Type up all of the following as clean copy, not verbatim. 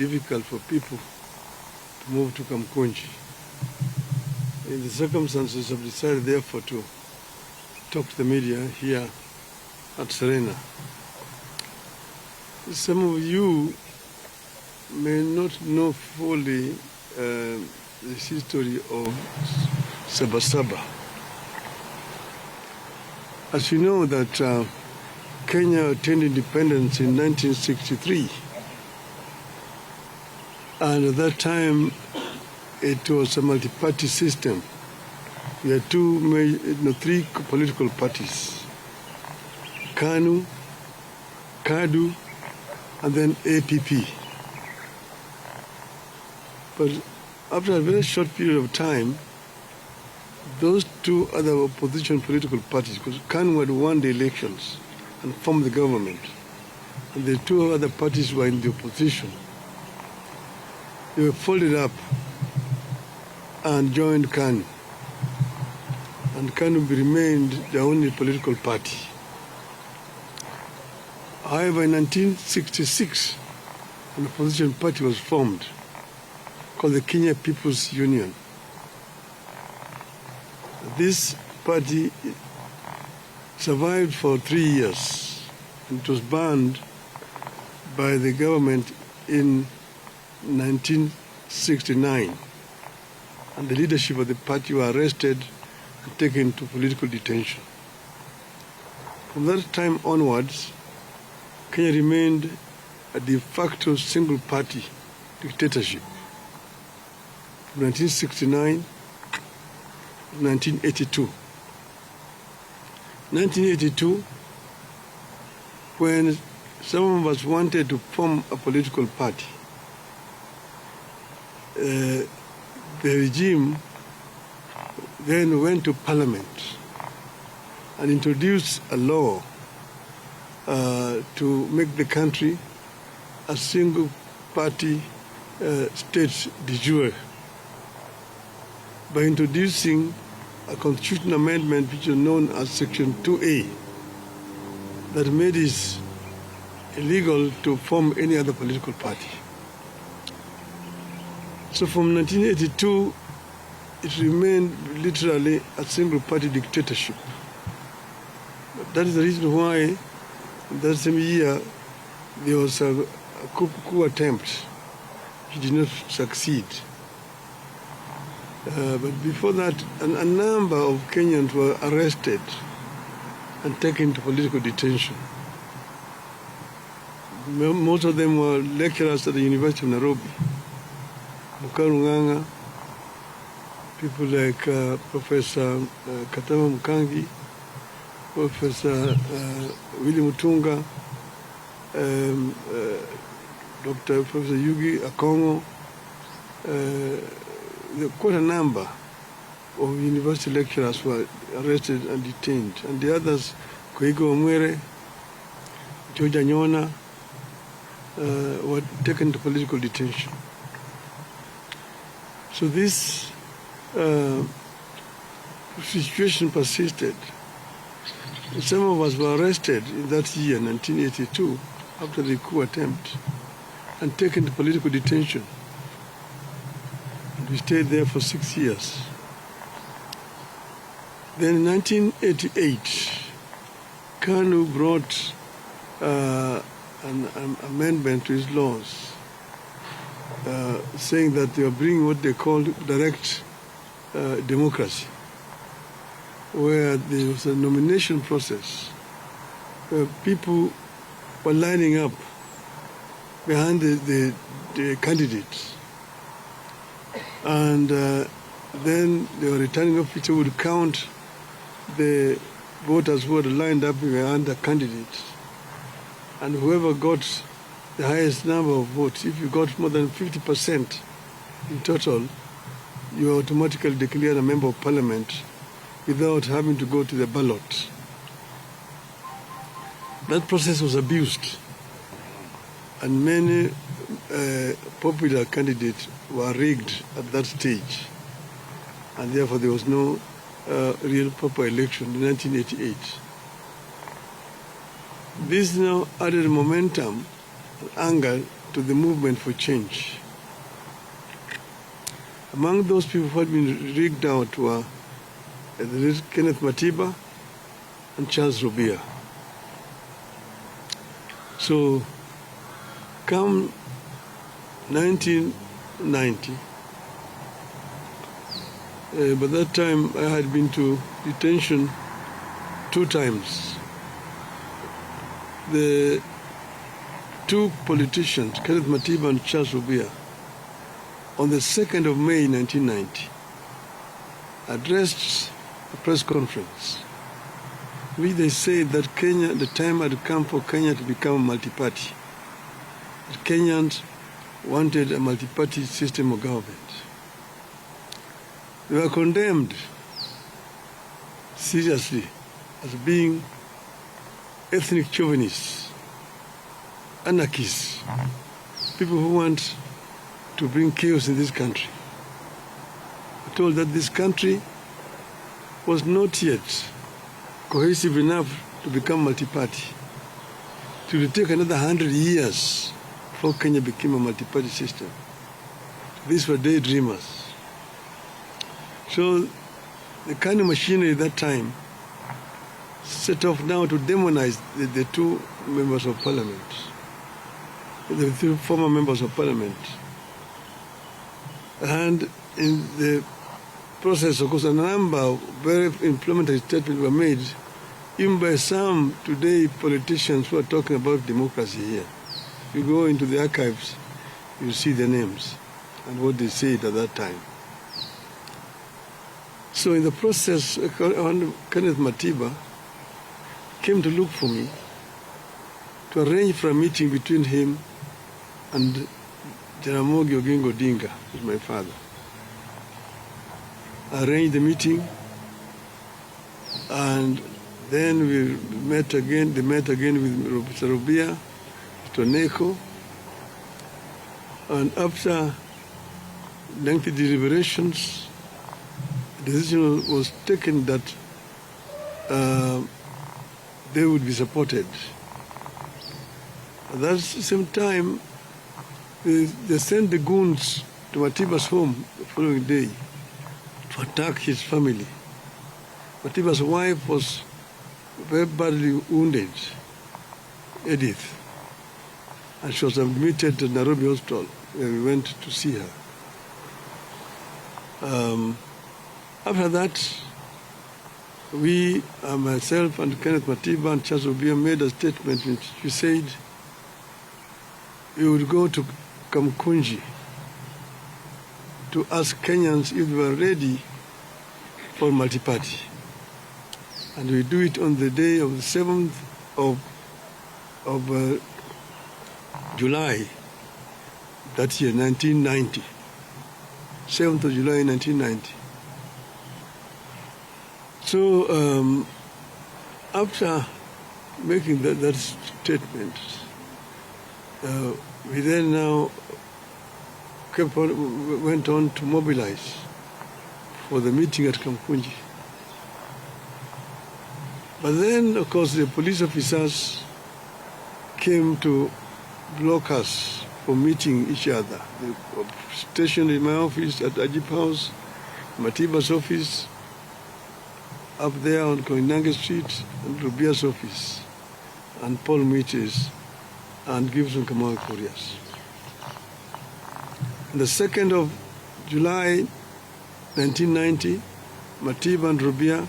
difficult for people to move to Kamukunji. In the circumstances, I've decided therefore to talk to the media here at Serena. Some of you may not know fully the history of Saba Saba. As you know that Kenya attained independence in 1963, and at that time it was a multi-party system. We had three political parties: KANU, KADU, and then APP. But after a very short period of time, those two other opposition political parties, because KANU had won the elections and formed the government, and the two other parties were in the opposition, they were folded up and joined KANU. And KANU remained the only political party. However, in 1966, an opposition party was formed called the Kenya People's Union. This party survived for 3 years, and it was banned by the government in 1969. And the leadership of the party were arrested and taken to political detention. From that time onwards, Kenya remained a de facto single-party dictatorship from 1969 to 1982. 1982, when some of us wanted to form a political party, the regime then went to parliament and introduced a law to make the country a single party state de jure by introducing a constitutional amendment which is known as Section 2A that made it illegal to form any other political party. So from 1982, it remained literally a single-party dictatorship. But that is the reason why in that same year there was a coup attempt which did not succeed. But before that, a number of Kenyans were arrested and taken to political detention. Most of them were lecturers at the University of Nairobi. Mukarunganga, people like Professor Katama Mukangi, Professor Willy Mutunga, Dr. Professor Yugi Akongo, quite a number of university lecturers were arrested and detained, and the others, Koigo Omwere, George Anyona, were taken to political detention. So this situation persisted. Some of us were arrested in that year, 1982, after the coup attempt, and taken to political detention. And we stayed there for 6 years. Then in 1988, KANU brought an amendment to his laws, saying that they were bringing what they called direct democracy, where there was a nomination process where people were lining up behind the candidates, and then the returning officer would count the voters who were lined up behind the candidates, and whoever got the highest number of votes, if you got more than 50% in total, you are automatically declared a member of parliament without having to go to the ballot. That process was abused, and many popular candidates were rigged at that stage, and therefore there was no real proper election in 1988. This now added momentum, anger to the movement for change. Among those people who had been rigged out were Kenneth Matiba and Charles Rubia. So, come 1990, by that time I had been to detention 2 times. The 2 politicians, Kenneth Matiba and Charles Rubia, on the 2nd of May 1990, addressed a press conference, which they said that Kenya, the time had come for Kenya to become a multi-party. That Kenyans wanted a multi-party system of government. They were condemned seriously as being ethnic chauvinists, anarchists, people who want to bring chaos in this country. They told that this country was not yet cohesive enough to become multi-party. It will take another 100 years before Kenya became a multi-party system. These were daydreamers. So the kind of machinery at that time set off now to demonize the 2 members of parliament, the 2 former members of parliament. And in the process, of course, a number of very inflammatory statements were made, even by some today politicians who are talking about democracy here. You go into the archives, you see their names and what they said at that time. So in the process, Kenneth Matiba came to look for me to arrange for a meeting between him and Jaramogi Oginga Odinga, who's my father. I arranged the meeting, and then we met again. They met again with Mr. Rubia, Mr. Neko, and after lengthy deliberations, the decision was taken that they would be supported. At that same time, they sent the goons to Matiba's home the following day to attack his family. Matiba's wife was very badly wounded, Edith, and she was admitted to Nairobi Hospital, where we went to see her. After that, we, myself and Kenneth Matiba and Charles Rubia made a statement in which we said we would go to Kamukunji to ask Kenyans if they were ready for multi-party. And we do it on the day of the 7th of July that year, 1990. 7th of July, 1990. So after making that statement, we then now went on to mobilize for the meeting at Kamukunji. But then, of course, the police officers came to block us from meeting each other. They were stationed in my office at Ajip House, Matiba's office, up there on Koinange Street, and Rubia's office, and Paul Mwite's, and Gibson Kamau Korea's. On the 2nd of July, 1990, Matiba and Rubia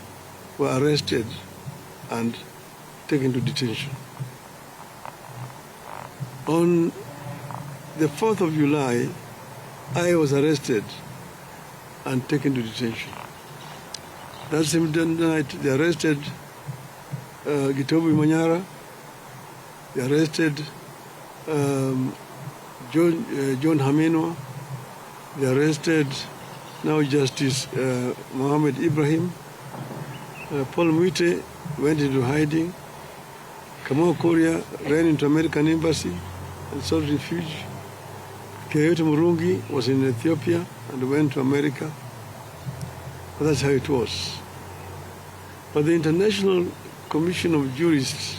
were arrested and taken to detention. On the 4th of July, I was arrested and taken to detention. That same night, they arrested Gitobu Manyara, they arrested John Hamenwa, they arrested now Justice Mohammed Ibrahim. Paul Mwite went into hiding. Kamau Korea ran into American embassy and sought refuge. Keyete Murungi was in Ethiopia and went to America. But that's how it was. But the International Commission of Jurists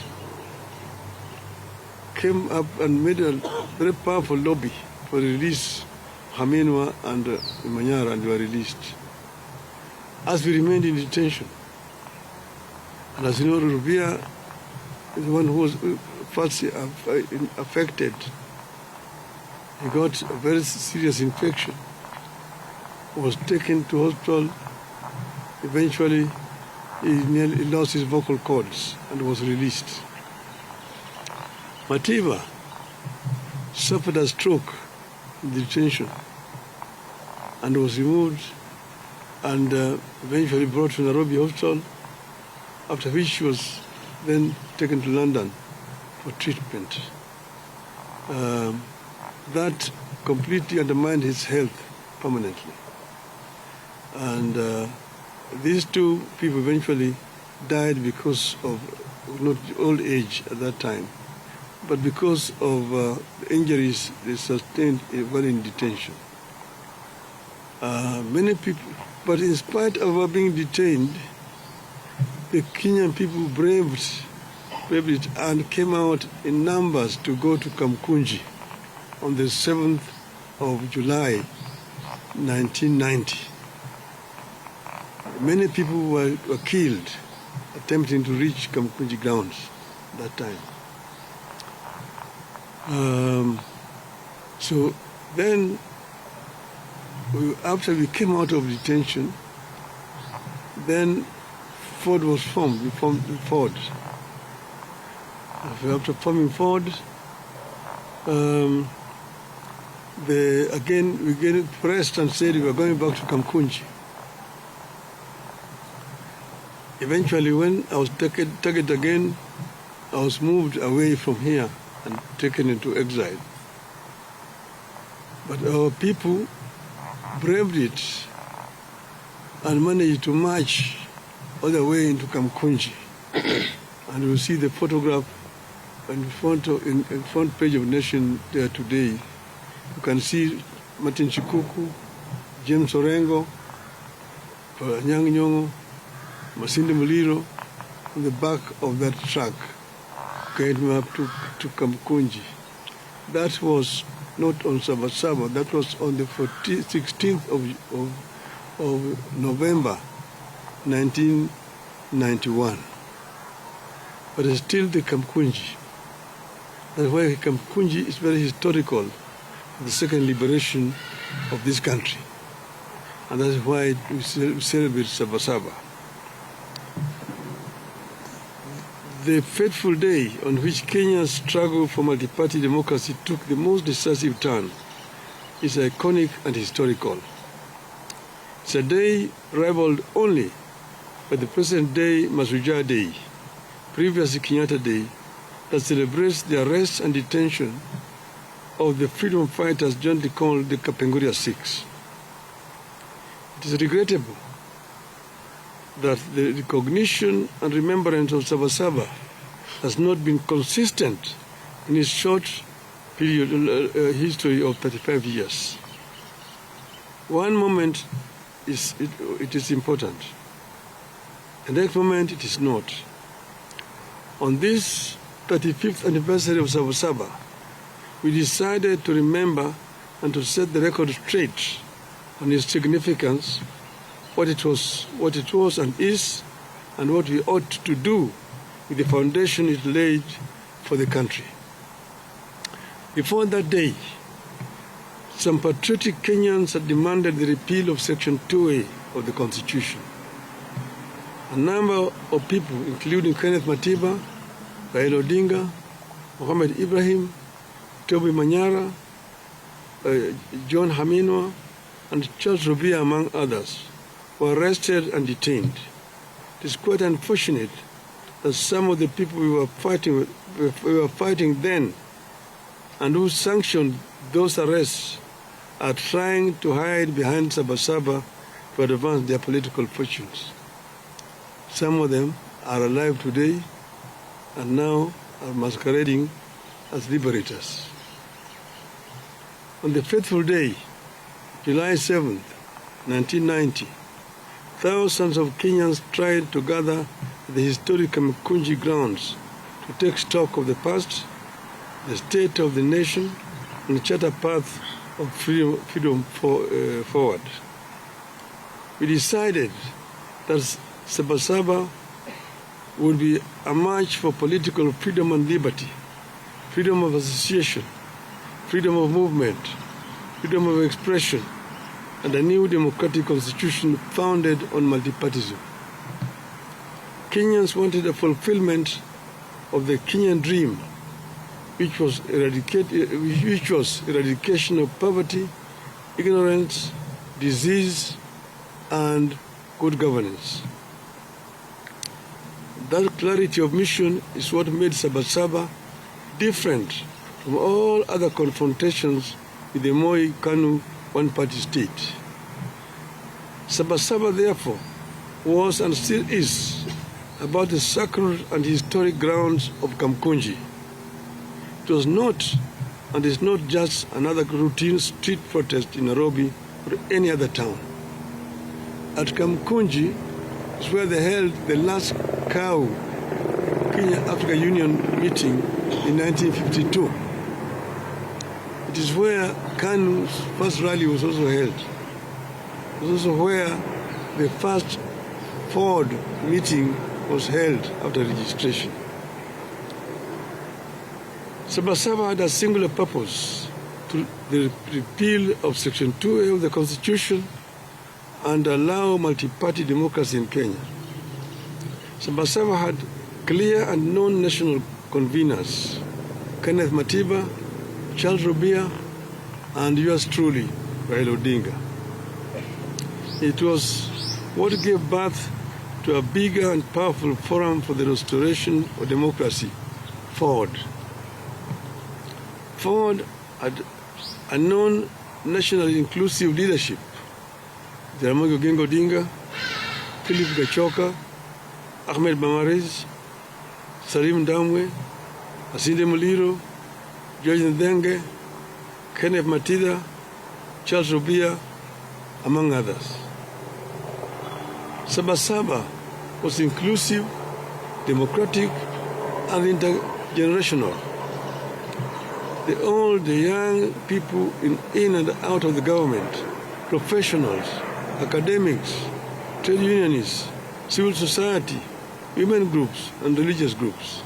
came up and made a very powerful lobby for the release of Haminwa and Manyara, and they were released. As we remained in detention, and as you know, Rubia is the one who was first affected. He got a very serious infection, was taken to hospital. Eventually, he nearly lost his vocal cords and was released. Matiba suffered a stroke in detention and was removed and eventually brought to Nairobi Hospital, after which she was then taken to London for treatment. That completely undermined his health permanently. And these two people eventually died because of not old age at that time, but because of the injuries they sustained while in detention. Many people, but in spite of our being detained, the Kenyan people braved it and came out in numbers to go to Kamukunji on the 7th of July, 1990. Many people were killed attempting to reach Kamukunji grounds that time. So then, after we came out of detention, then Ford was formed. We formed Ford. After forming Ford, we get pressed and said we were going back to Kamukunji. Eventually, when I was targeted again, I was moved away from here and taken into exile. But our people braved it and managed to march all the way into Kamukunji. And you see the photograph in front page of Nation there today. You can see Martin Chikuku, James Orengo, Nyang Nyongo, Masinde Muliro on the back of that truck guiding me up to Kamukunji. That was not on Saba Saba, that was on the 16th of November 1991. But it's still the Kamukunji. That's why Kamukunji is very historical, the second liberation of this country. And that's why we celebrate Saba Saba. The fateful day on which Kenya's struggle for multi-party democracy took the most decisive turn is iconic and historical. It's a day rivaled only by the present day Masuja Day, previously Kenyatta Day, that celebrates the arrest and detention of the freedom fighters jointly called the Kapenguria Six. It is regrettable that the recognition and remembrance of Saba Saba has not been consistent in its short period history of 35 years. One moment it is important, the next moment it is not. On this 35th anniversary of Saba Saba, we decided to remember and to set the record straight on its significance, what it was and is, and what we ought to do with the foundation it laid for the country. Before that day, some patriotic Kenyans had demanded the repeal of Section 2A of the Constitution. A number of people, including Kenneth Matiba, Raila Odinga, Mohamed Ibrahim, Toby Manyara, John Haminwa, and Charles Rubia, among others, were arrested and detained. It is quite unfortunate that some of the people we were fighting then and who sanctioned those arrests are trying to hide behind Saba Saba to advance their political fortunes. Some of them are alive today and now are masquerading as liberators. On the fateful day, July 7th, 1990, thousands of Kenyans tried to gather at the historic Kamukunji grounds to take stock of the past, the state of the nation, and chart a path of freedom forward. We decided that Saba Saba would be a march for political freedom and liberty, freedom of association, freedom of movement, freedom of expression, and a new democratic constitution founded on multipartyism. Kenyans wanted a fulfillment of the Kenyan dream, which was eradication of poverty, ignorance, disease, and good governance. That clarity of mission is what made Saba Saba different from all other confrontations with the Moi Kanu one-party state. Saba Saba, therefore, was and still is about the sacred and historic grounds of Kamukunji. It was not and is not just another routine street protest in Nairobi or any other town. At Kamukunji is where they held the last cow Kenya-Africa Union meeting in 1952. It is where Kanu's first rally was also held. It was also where the first Ford meeting was held after registration. Saba Saba had a singular purpose: to the repeal of Section 2A of the Constitution and allow multi-party democracy in Kenya. Saba Saba had clear and known national conveners: Kenneth Matiba, Charles Rubia, and yours truly, Raila Odinga. It was what gave birth to a bigger and powerful forum for the restoration of democracy, Ford. Ford had a known nationally inclusive leadership: Jaramogi Oginga Odinga, Philip Gachoka, Ahmed Bamariz, Salim Damwe, Asinde Muliro, George Ndenge, Kenneth Matida, Charles Rubia, among others. Saba Saba was inclusive, democratic, and intergenerational. The old, the young people in and out of the government, professionals, academics, trade unionists, civil society, women groups, and religious groups.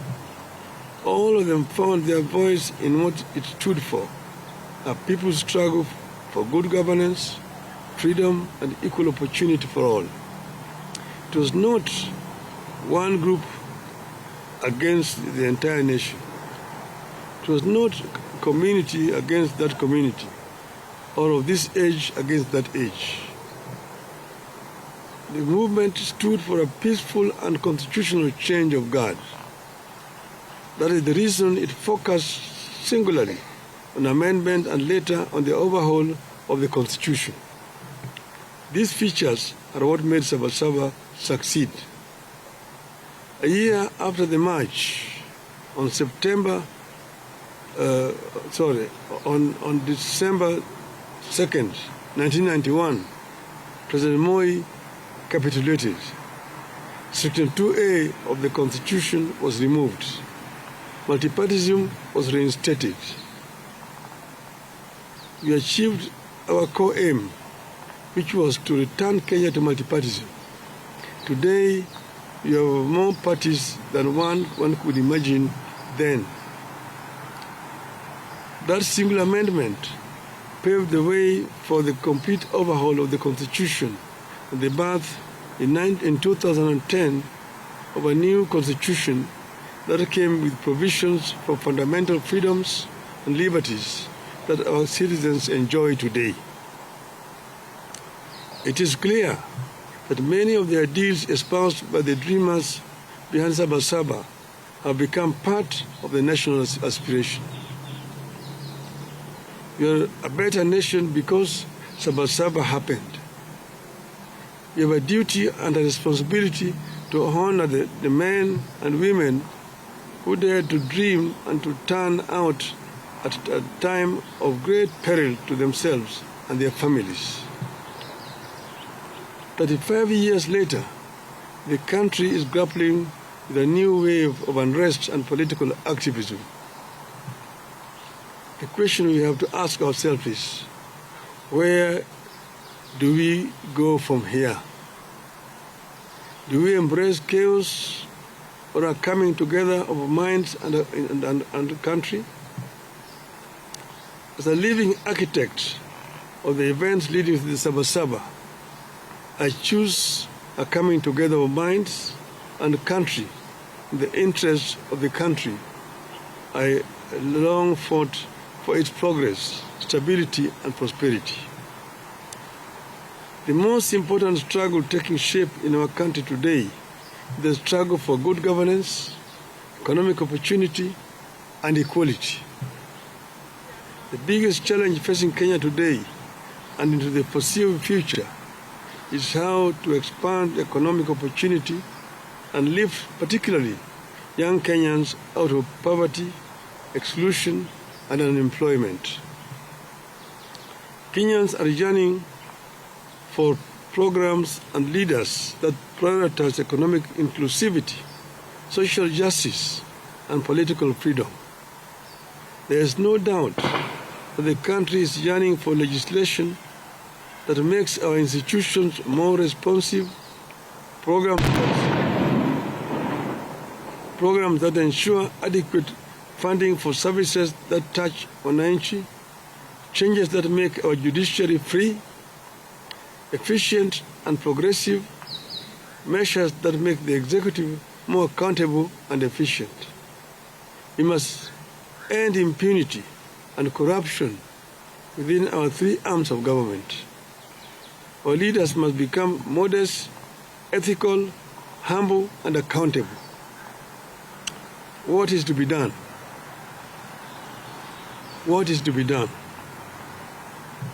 All of them found their voice in what it stood for: a people's struggle for good governance, freedom, and equal opportunity for all. It was not one group against the entire nation. It was not community against that community, or of this age against that age. The movement stood for a peaceful and constitutional change of guard. That is the reason it focused singularly on amendment and later on the overhaul of the Constitution. These features are what made Saba Saba succeed. A year after the march, on December 2nd, 1991, President Moi capitulated. Section 2A of the Constitution was removed. Multipartyism was reinstated. We achieved our core aim, which was to return Kenya to multipartyism. Today, we have more parties than one could imagine then. That single amendment paved the way for the complete overhaul of the Constitution and the birth in 2010 of a new Constitution that came with provisions for fundamental freedoms and liberties that our citizens enjoy today. It is clear that many of the ideals espoused by the dreamers behind Saba Saba have become part of the national aspiration. We are a better nation because Saba Saba happened. We have a duty and a responsibility to honor the men and women who dared to dream and to turn out at a time of great peril to themselves and their families. 35 years later, the country is grappling with a new wave of unrest and political activism. The question we have to ask ourselves is, where do we go from here? Do we embrace chaos or a coming together of minds and the country? As a living architect of the events leading to the Saba Saba, I choose a coming together of minds and the country in the interest of the country. I long fought for its progress, stability, and prosperity. The most important struggle taking shape in our country today is the struggle for good governance, economic opportunity, and equality. The biggest challenge facing Kenya today and into the foreseeable future is how to expand economic opportunity and lift particularly young Kenyans out of poverty, exclusion, and unemployment. Kenyans are yearning for programs and leaders that prioritize economic inclusivity, social justice, and political freedom. There is no doubt that the country is yearning for legislation that makes our institutions more responsive, programs that ensure adequate funding for services that touch wananchi, changes that make our judiciary free, efficient and progressive, measures that make the executive more accountable and efficient. We must end impunity and corruption within our three arms of government. Our leaders must become modest, ethical, humble, and accountable. What is to be done? What is to be done?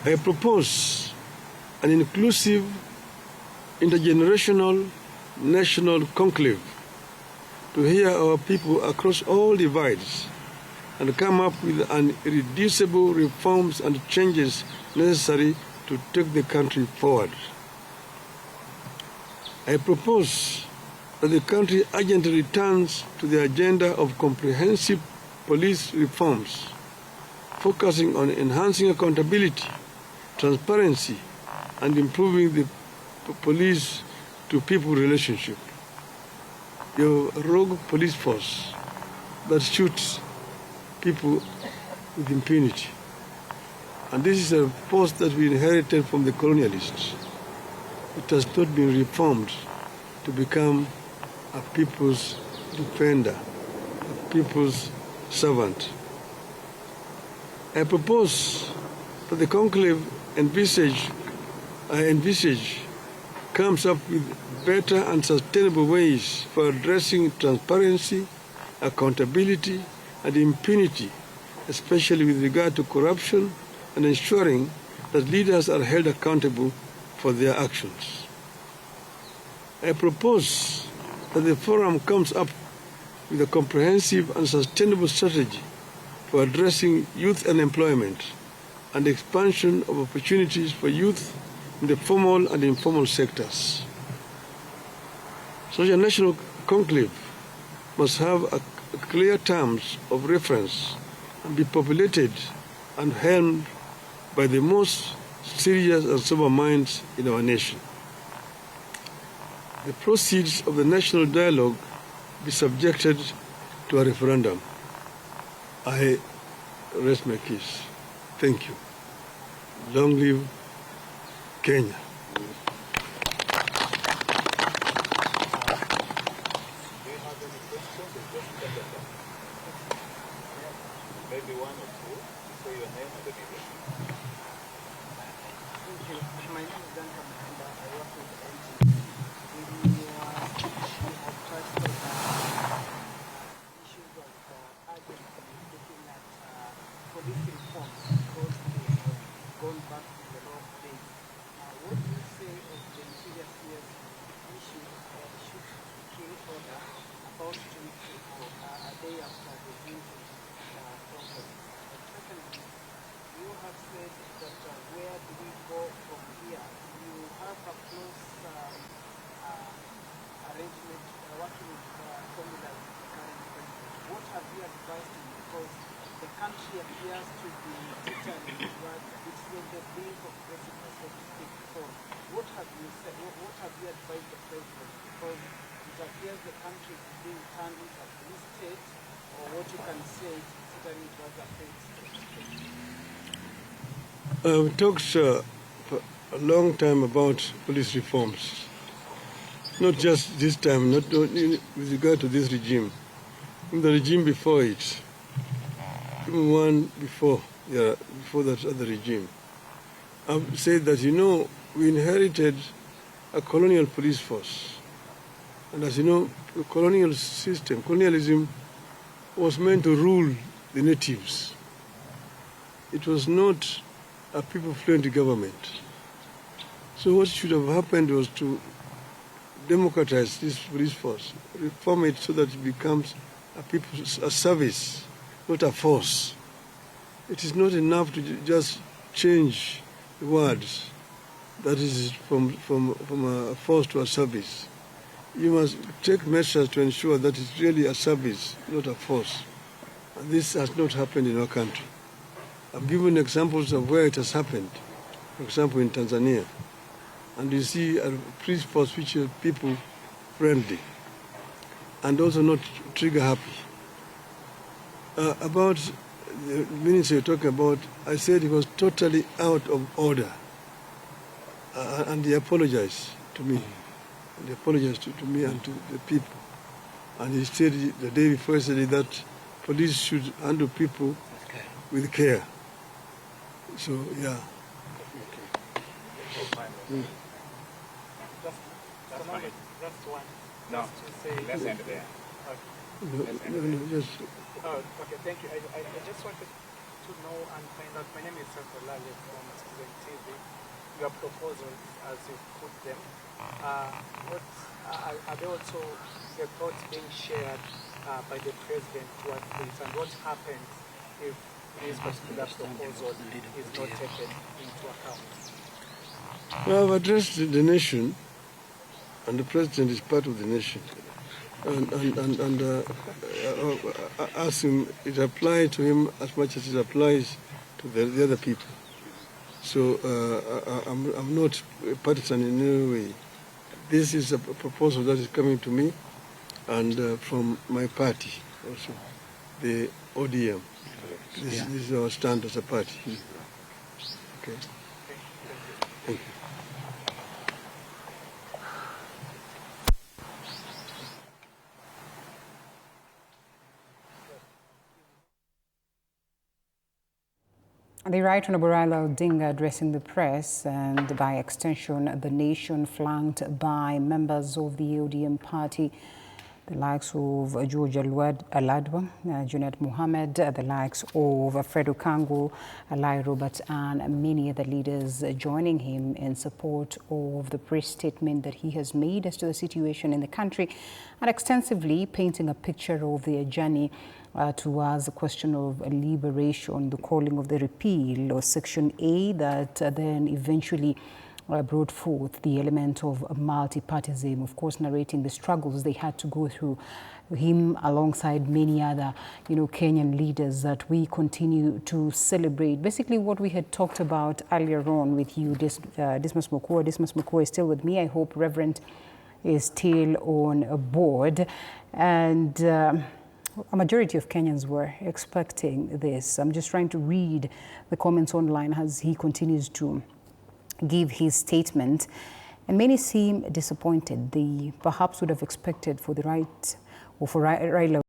I propose an inclusive, intergenerational, national conclave to hear our people across all divides and come up with irreducible reforms and changes necessary to take the country forward. I propose that the country urgently returns to the agenda of comprehensive police reforms, focusing on enhancing accountability, transparency, and improving the police-to-people relationship. Your rogue police force that shoots people with impunity. And this is a force that we inherited from the colonialists. It has not been reformed to become a people's defender, a people's servant. I propose that the conclave I envisage comes up with better and sustainable ways for addressing transparency, accountability, and impunity, especially with regard to corruption, and ensuring that leaders are held accountable for their actions. I propose that the forum comes up with a comprehensive and sustainable strategy for addressing youth unemployment and expansion of opportunities for youth in the formal and informal sectors. Such a national conclave must have clear terms of reference and be populated and helmed by the most serious and sober minds in our nation. The proceeds of the national dialogue be subjected to a referendum. I rest my case. Thank you. Long live Kenya. Maybe one or two. Say your name and the media. Thank you. My name is Duncan Mkanda. I work with the NGO. We have touched on issues of urgently looking at police reforms because they have gone back to the wrong days. What do you say of the serious issue of shoot kill order about 2 weeks ago, a day after the Tuesday conference? And secondly, you have said that where do we go from here? You have a close arrangement working with formulas with the current president. What have you advised him? Because the country he appears to be teetering towards it's on the brink of precipice, so to speak. So what have you said? What have you advised the president? Because it appears the country is being turned into a police state, or what you can say it's teetering towards a failed state. We talked for a long time about police reforms. Not just this time, not with regard to this regime. In the regime before it, even one before that other regime. I've said that, we inherited a colonial police force. And as you know, the colonialism was meant to rule the natives. It was not a people-friendly government. So what should have happened was to democratize this police force, reform it so that it becomes a service, not a force. It is not enough to just change the words. That is from a force to a service. You must take measures to ensure that it's really a service, not a force. And this has not happened in our country. I've given examples of where it has happened. For example, in Tanzania. And you see a police force which is people friendly and also not trigger happy. About the minister you're talking about, I said he was totally out of order. And he apologized to me. And he apologized to me and to the people. And he said the day before yesterday that police should handle people with care. So, yeah. Just one. No, Just to say. let's end it there. Just... Okay, thank you. I just wanted to know and find out. My name is Saba Saba from GOtv. Your proposals, as you put them, what are they also the thoughts being shared by the president towards this, and what happens if this particular proposal is not taken into account? Well, I've addressed the nation, and the president is part of the nation. And ask him, it applies to him as much as it applies to the other people. So I'm not partisan in any way. This is a proposal that is coming to me and from my party also, the ODM. This is our stand as a party. Okay. Thank you. The Right Honourable Raila Odinga addressing the press and by extension the nation, flanked by members of the ODM party, the likes of George Aladwa, Junet Mohammed, the likes of Fredo Kango, Alai Robert and many other leaders joining him in support of the press statement that he has made as to the situation in the country and extensively painting a picture of their journey towards the question of liberation, the calling of the repeal of Section A that then eventually brought forth the element of multi-partyism, of course narrating the struggles they had to go through, him alongside many other, Kenyan leaders that we continue to celebrate. Basically what we had talked about earlier on with you, Dismas Mokua. Dismas Mokua is still with me. I hope Reverend is still on board. And a majority of Kenyans were expecting this. I'm just trying to read the comments online as he continues to give his statement, and many seem disappointed. They perhaps would have expected for the right or for Raila